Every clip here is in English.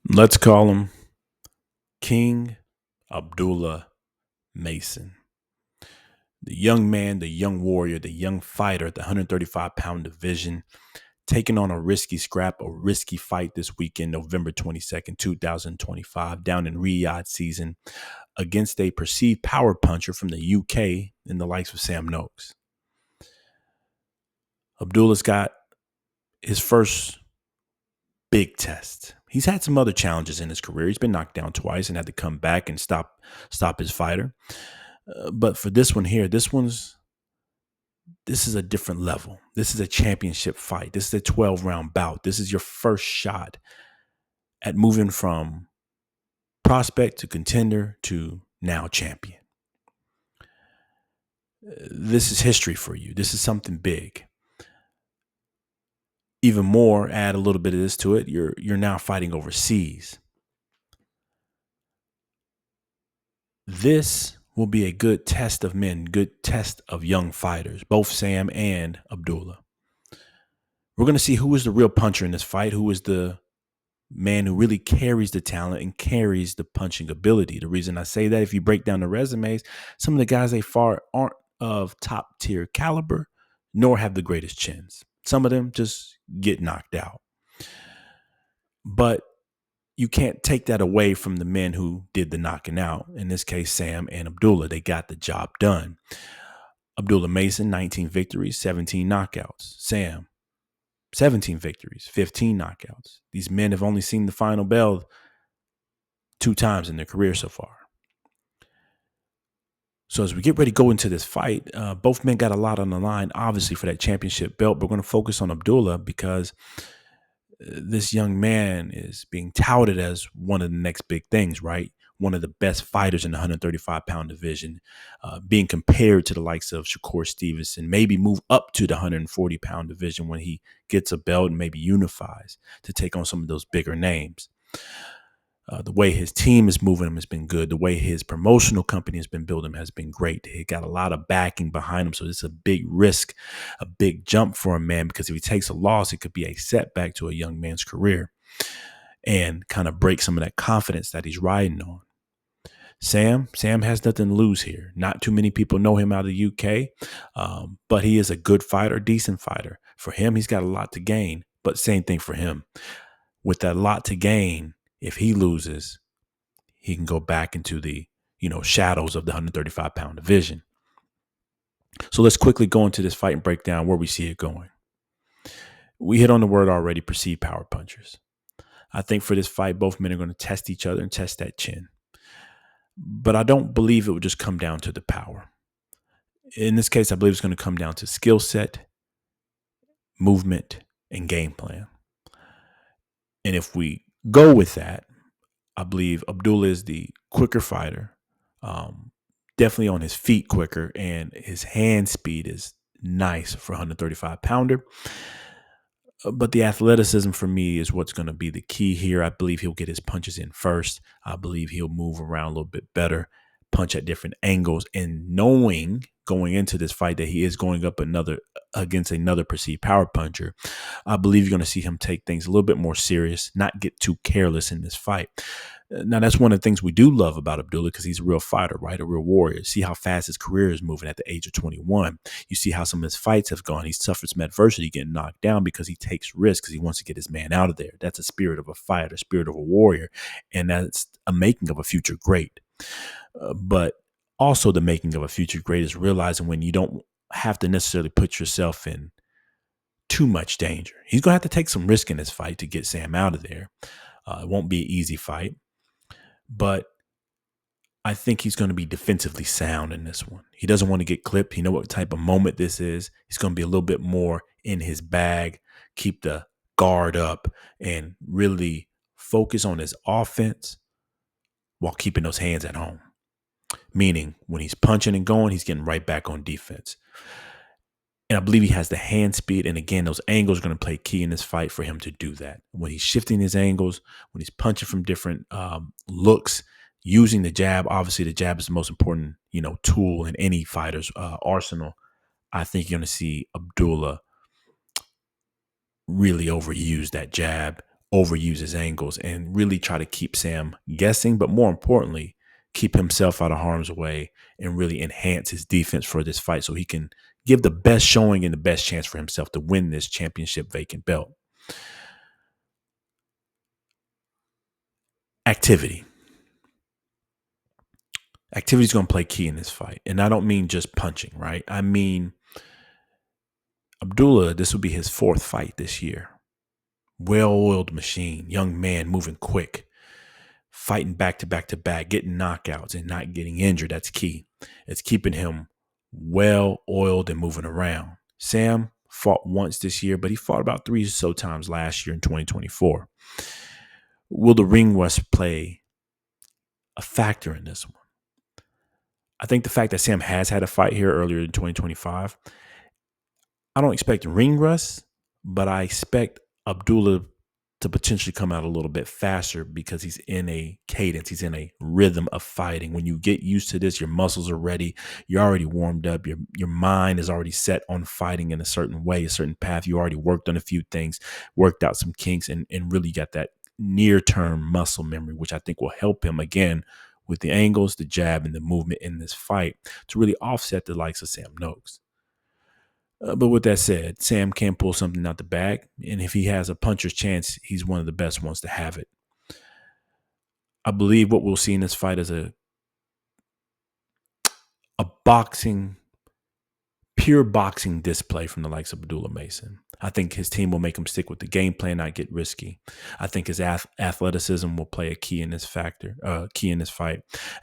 Let's call him King Abdullah Mason. The young man, the young warrior, the young fighter at the 135-pound division, taking on a risky scrap, a risky fight this weekend, November 22nd, 2025, down in Riyadh season against a perceived power puncher from the UK in the likes of Sam Noakes. Abdullah's got his first big test. He's had some other challenges in his career. He's been knocked down twice and had to come back and stop his fighter. But for this one here, this is a different level. This is a championship fight. This is a 12-round bout. This is your first shot at moving from prospect to contender to now champion. This is history for you. This is something big. Even more, add a little bit of this to it. You're now fighting overseas. This will be a good test of men, good test of young fighters, both Sam and Abdullah. We're going to see who is the real puncher in this fight, who is the man who really carries the talent and carries the punching ability. The reason I say that, if you break down the resumes, some of the guys they fought aren't of top tier caliber, nor have the greatest chins. Some of them just get knocked out. But you can't take that away from the men who did the knocking out. In this case, Sam and Abdullah, they got the job done. Abdullah Mason, 19 victories, 17 knockouts. Sam, 17 victories, 15 knockouts. These men have only seen the final bell 2 times in their career so far. So as we get ready to go into this fight, both men got a lot on the line, obviously, for that championship belt. But we're going to focus on Abdullah because this young man is being touted as one of the next big things, right? One of the best fighters in the 135-pound division, being compared to the likes of Shakur Stevenson, maybe move up to the 140-pound division when he gets a belt and maybe unifies to take on some of those bigger names. The way his team is moving him has been good. The way his promotional company has been building him has been great. He got a lot of backing behind him. So it's a big risk, a big jump for a man, because if he takes a loss, it could be a setback to a young man's career and kind of break some of that confidence that he's riding on. Sam has nothing to lose here. Not too many people know him out of the UK, but he is a good fighter, decent fighter. For him, he's got a lot to gain, but same thing for him. With that lot to gain, if he loses, he can go back into the, shadows of the 135-pound division. So let's quickly go into this fight and break down where we see it going. We hit on the word already, perceived power punchers. I think for this fight, both men are going to test each other and test that chin. But I don't believe it would just come down to the power. In this case, I believe it's going to come down to skill set, movement, and game plan. And if we go with that, I believe Abdullah is the quicker fighter, definitely on his feet quicker, and his hand speed is nice for a 135-pounder. But the athleticism for me is what's going to be the key here. I believe he'll get his punches in first. I believe he'll move around a little bit better, punch at different angles, and knowing going into this fight that he is going up against another perceived power puncher, I believe you're going to see him take things a little bit more serious, not get too careless in this fight. Now, that's one of the things we do love about Abdullah, because he's a real fighter, right? A real warrior. See how fast his career is moving at the age of 21. You see how some of his fights have gone. He's suffered some adversity, getting knocked down, because he takes risks, because he wants to get his man out of there. That's a spirit of a fighter, a spirit of a warrior, and that's a making of a future great. But also the making of a future great is realizing when you don't have to necessarily put yourself in too much danger. He's going to have to take some risk in this fight to get Sam out of there. It won't be an easy fight. But I think he's going to be defensively sound in this one. He doesn't want to get clipped. He knows what type of moment this is. He's going to be a little bit more in his bag, keep the guard up, and really focus on his offense while keeping those hands at home. Meaning when he's punching and going, he's getting right back on defense. And I believe he has the hand speed. And again, those angles are going to play key in this fight for him to do that. When he's shifting his angles, when he's punching from different looks, using the jab. Obviously, the jab is the most important, tool in any fighter's arsenal. I think you're going to see Abdullah really overuse that jab, overuse his angles and really try to keep Sam guessing, but more importantly, keep himself out of harm's way and really enhance his defense for this fight so he can give the best showing and the best chance for himself to win this championship vacant belt. Activity. Activity is going to play key in this fight. And I don't mean just punching, right? I mean, Abdullah, this will be his 4th fight this year. Well-oiled machine, young man moving quick, fighting back to back to back, getting knockouts and not getting injured. That's key. It's keeping him well-oiled and moving around. Sam fought once this year, but he fought about 3 or so times last year in 2024. Will the ring rust play a factor in this one? I think the fact that Sam has had a fight here earlier in 2025, I don't expect ring rust, but I expect Abdullah to potentially come out a little bit faster because he's in a cadence. He's in a rhythm of fighting. When you get used to this, your muscles are ready. You're already warmed up. Your mind is already set on fighting in a certain way, a certain path. You already worked on a few things, worked out some kinks, and really got that near-term muscle memory, which I think will help him again with the angles, the jab, and the movement in this fight to really offset the likes of Sam Noakes. But with that said, Sam can pull something out the bag, and if he has a puncher's chance, he's one of the best ones to have it. I believe what we'll see in this fight is a pure boxing display from the likes of Abdullah Mason. I think his team will make him stick with the game plan, not get risky. I think his athleticism will play a key in this fight.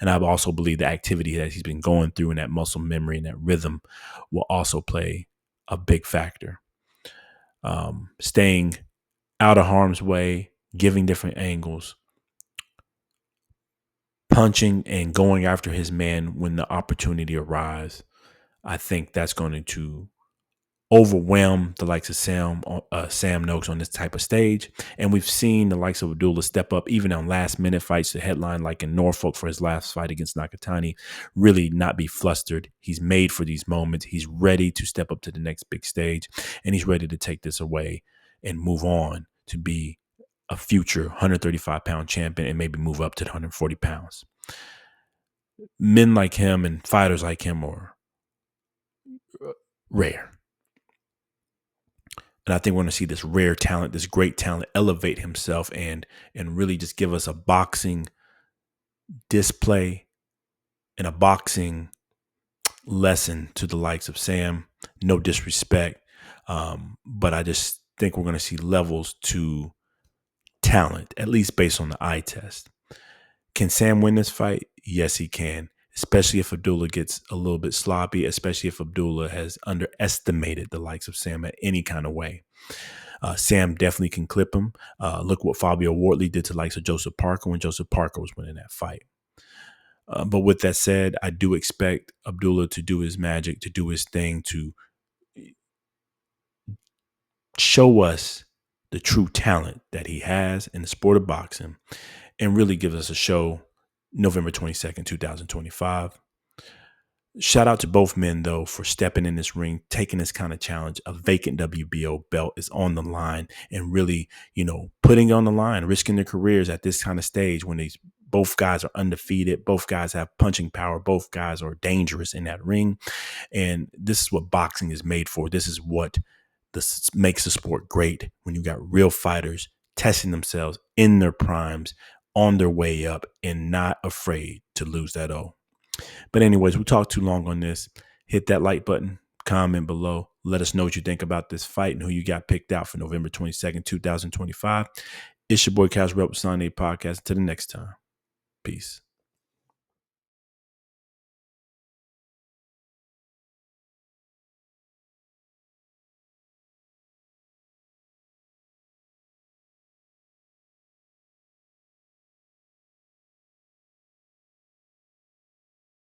And I also believe the activity that he's been going through and that muscle memory and that rhythm will also play a big factor. Staying out of harm's way, giving different angles, punching and going after his man when the opportunity arrives. I think that's going to overwhelm the likes of Sam Noakes on this type of stage. And we've seen the likes of Abdullah step up even on last minute fights to headline like in Norfolk for his last fight against Nakatani, really not be flustered. He's made for these moments. He's ready to step up to the next big stage, and he's ready to take this away and move on to be a future 135-pound champion and maybe move up to 140 pounds. Men like him and fighters like him are rare. And I think we're going to see this rare talent, this great talent elevate himself and really just give us a boxing display and a boxing lesson to the likes of Sam. No disrespect, but I just think we're going to see levels to talent, at least based on the eye test. Can Sam win this fight? Yes, he can, especially if Abdullah gets a little bit sloppy, especially if Abdullah has underestimated the likes of Sam in any kind of way. Sam definitely can clip him. Look what Fabio Wardley did to the likes of Joseph Parker when Joseph Parker was winning that fight. But with that said, I do expect Abdullah to do his magic, to do his thing, to show us the true talent that he has in the sport of boxing and really give us a show November 22nd, 2025. Shout out to both men, though, for stepping in this ring, taking this kind of challenge. A vacant WBO belt is on the line and really, putting on the line, risking their careers at this kind of stage when both guys are undefeated. Both guys have punching power. Both guys are dangerous in that ring. And this is what boxing is made for. This is what makes the sport great, when you got real fighters testing themselves in their primes, on their way up, and not afraid to lose that O. But anyways, we talked too long on this. Hit that like button, comment below. Let us know what you think about this fight and who you got picked out for November 22nd, 2025. It's your boy Cash Rep with Sunday Podcast. Until the next time. Peace.